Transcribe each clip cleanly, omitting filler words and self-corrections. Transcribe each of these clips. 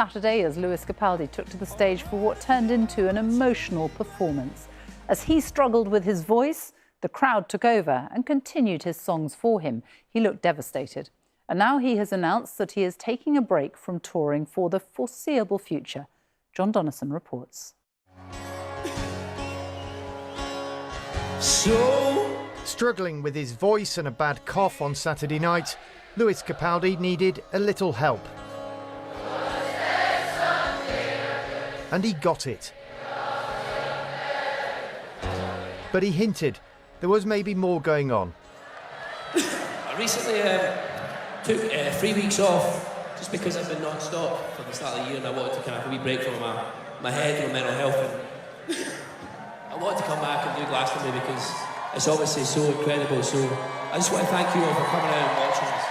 Saturday as Lewis Capaldi took to the stage for what turned into an emotional performance. As he struggled with his voice, the crowd took over and continued his songs for him. He looked devastated. And now he has announced that he is taking a break from touring for the foreseeable future. John Donnison reports. Struggling with his voice and a bad cough on Saturday night, Lewis Capaldi needed a little help. And he got it. But he hinted there was maybe more going on. I recently took 3 weeks off just because I've been non-stop for the start of the year, and I wanted to kind of have a wee break from my head and my mental health. And I wanted to come back and do Glastonbury because it's obviously so incredible. So I just want to thank you all for coming out and watching us.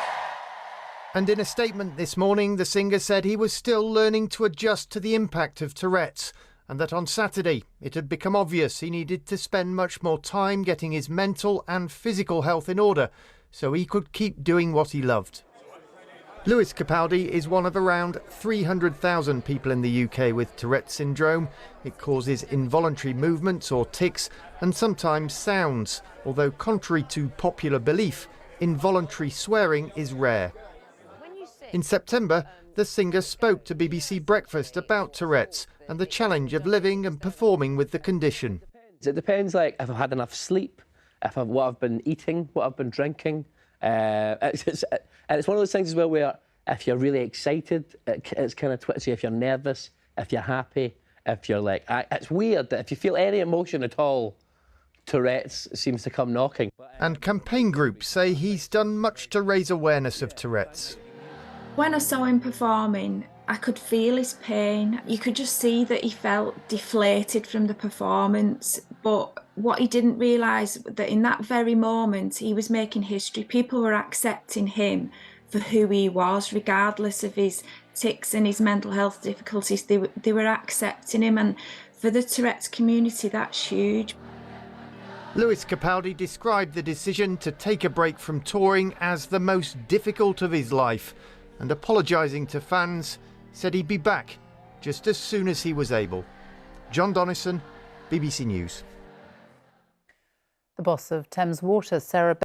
And in a statement this morning, the singer said he was still learning to adjust to the impact of Tourette's, and that on Saturday it had become obvious he needed to spend much more time getting his mental and physical health in order so he could keep doing what he loved. Lewis Capaldi is one of around 300,000 people in the UK with Tourette syndrome. It causes involuntary movements or tics and sometimes sounds, although contrary to popular belief, involuntary swearing is rare. In September, the singer spoke to BBC Breakfast about Tourette's and the challenge of living and performing with the condition. It depends, like, if I've had enough sleep, what I've been eating, what I've been drinking. It's one of those things as well where if you're really excited, it's kind of twitchy. If you're nervous, if you're happy, if you're like... It's weird that if you feel any emotion at all, Tourette's seems to come knocking. And campaign groups say he's done much to raise awareness of Tourette's. When I saw him performing, I could feel his pain. You could just see that he felt deflated from the performance. But what he didn't realise, that in that very moment, he was making history. People were accepting him for who he was, regardless of his tics and his mental health difficulties. They were accepting him, and for the Tourette's community, that's huge. Lewis Capaldi described the decision to take a break from touring as the most difficult of his life, and apologising to fans, said he'd be back just as soon as he was able. John Donnison, BBC News. The boss of Thames Water, Sarah